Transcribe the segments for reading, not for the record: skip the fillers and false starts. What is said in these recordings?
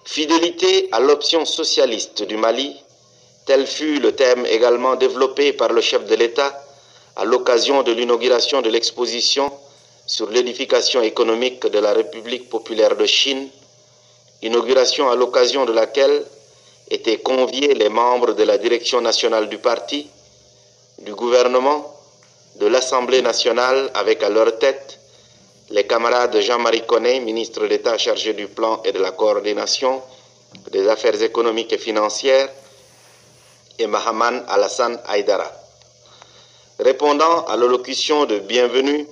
Fidélité à l'option socialiste du Mali, tel fut le thème également développé par le chef de l'État à l'occasion de l'inauguration de l'exposition sur l'édification économique de la République populaire de Chine, inauguration à l'occasion de laquelle étaient conviés les membres de la direction nationale du parti, du gouvernement, de l'Assemblée nationale avec à leur tête les camarades Jean-Marie Connet, ministre d'État chargé du plan et de la coordination des affaires économiques et financières, et Mahaman Alassane Haïdara. Répondant à l'allocution de bienvenue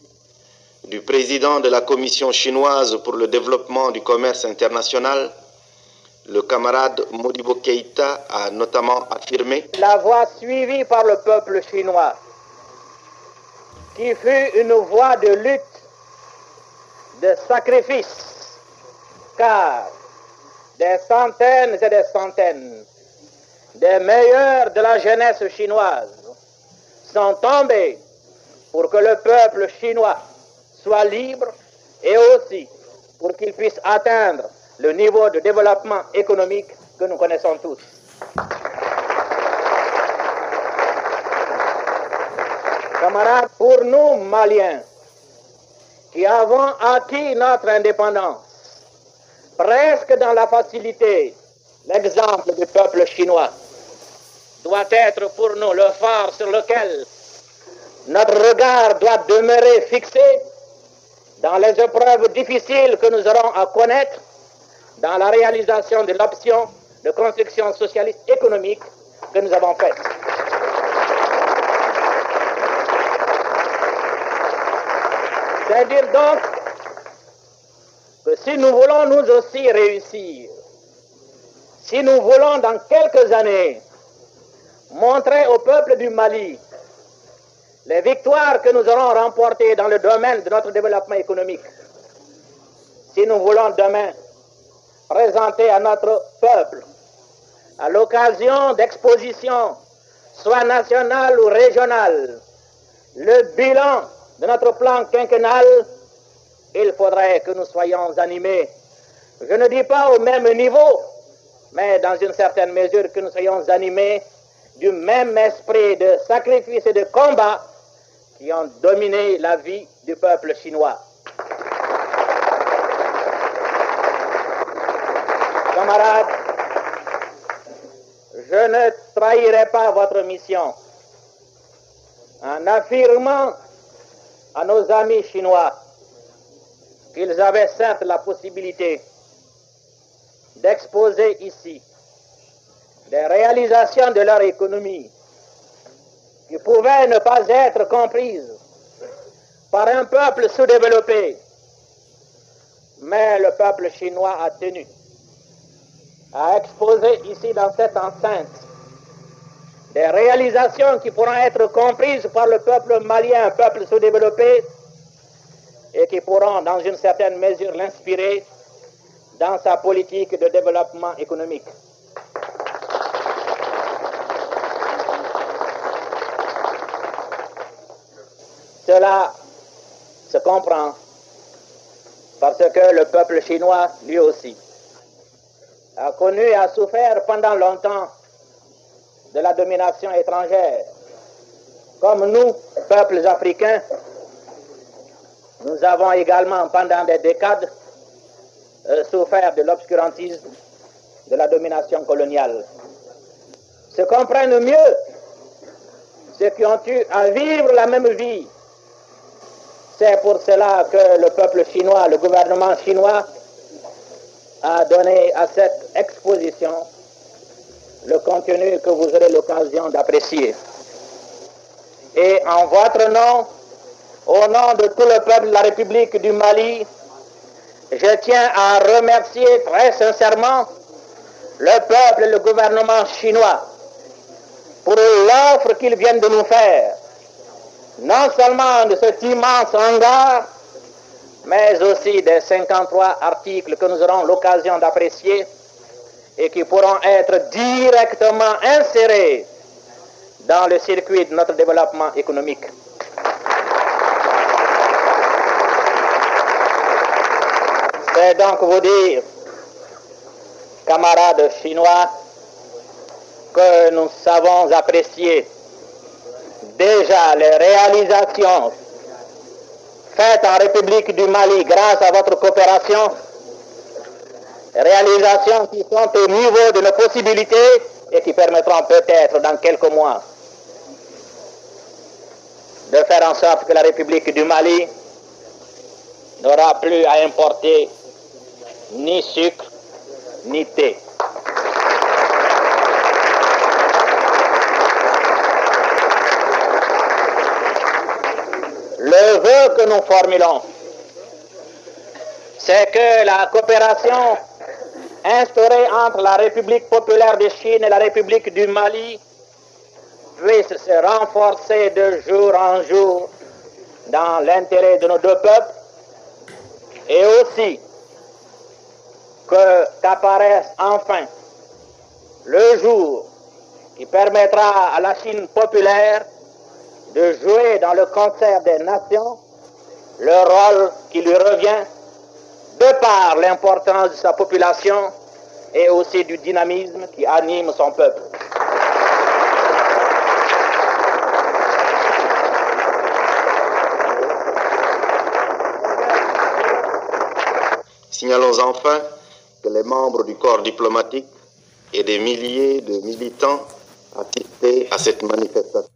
du président de la Commission chinoise pour le développement du commerce international, le camarade Modibo Keïta a notamment affirmé la voie suivie par le peuple chinois, qui fut une voie de lutte, de sacrifice, car des centaines et des centaines des meilleurs de la jeunesse chinoise sont tombés pour que le peuple chinois soit libre et aussi pour qu'il puisse atteindre le niveau de développement économique que nous connaissons tous. Camarades, pour nous Maliens, qui avons acquis notre indépendance, presque dans la facilité, l'exemple du peuple chinois doit être pour nous le phare sur lequel notre regard doit demeurer fixé dans les épreuves difficiles que nous aurons à connaître dans la réalisation de l'option de construction socialiste économique que nous avons faite. C'est-à-dire donc que si nous voulons nous aussi réussir, si nous voulons dans quelques années montrer au peuple du Mali les victoires que nous aurons remportées dans le domaine de notre développement économique, si nous voulons demain présenter à notre peuple, à l'occasion d'expositions, soit nationales ou régionales, le bilan de notre plan quinquennal, il faudrait que nous soyons animés, je ne dis pas au même niveau, mais dans une certaine mesure que nous soyons animés du même esprit de sacrifice et de combat qui ont dominé la vie du peuple chinois. Camarades, je ne trahirai pas votre mission en affirmant à nos amis chinois qu'ils avaient certes la possibilité d'exposer ici des réalisations de leur économie qui pouvaient ne pas être comprises par un peuple sous-développé. Mais le peuple chinois a tenu à exposer ici dans cette enceinte des réalisations qui pourront être comprises par le peuple malien, un peuple sous-développé, et qui pourront dans une certaine mesure l'inspirer dans sa politique de développement économique. Cela se comprend parce que le peuple chinois, lui aussi, a connu et a souffert pendant longtemps de la domination étrangère. Comme nous, peuples africains, nous avons également pendant des décades souffert de l'obscurantisme de la domination coloniale. Se comprennent mieux ceux qui ont eu à vivre la même vie. C'est pour cela que le peuple chinois, le gouvernement chinois, a donné à cette exposition le contenu que vous aurez l'occasion d'apprécier. Et en votre nom, au nom de tout le peuple de la République du Mali, je tiens à remercier très sincèrement le peuple et le gouvernement chinois pour l'offre qu'ils viennent de nous faire, non seulement de cet immense hangar, mais aussi des 53 articles que nous aurons l'occasion d'apprécier et qui pourront être directement insérés dans le circuit de notre développement économique. C'est donc vous dire camarades chinois, que nous savons apprécier déjà les réalisations faites en République du Mali grâce à votre coopération, réalisations qui sont au niveau de nos possibilités et qui permettront peut-être dans quelques mois de faire en sorte que la République du Mali n'aura plus à importer ni sucre ni thé. Le vœu que nous formulons, c'est que la coopération instaurée entre la République populaire de Chine et la République du Mali puisse se renforcer de jour en jour dans l'intérêt de nos deux peuples, et aussi qu'apparaisse enfin le jour qui permettra à la Chine populaire de jouer dans le concert des nations le rôle qui lui revient de par l'importance de sa population et aussi du dynamisme qui anime son peuple. Signalons enfin que les membres du corps diplomatique et des milliers de militants assistaient à cette manifestation.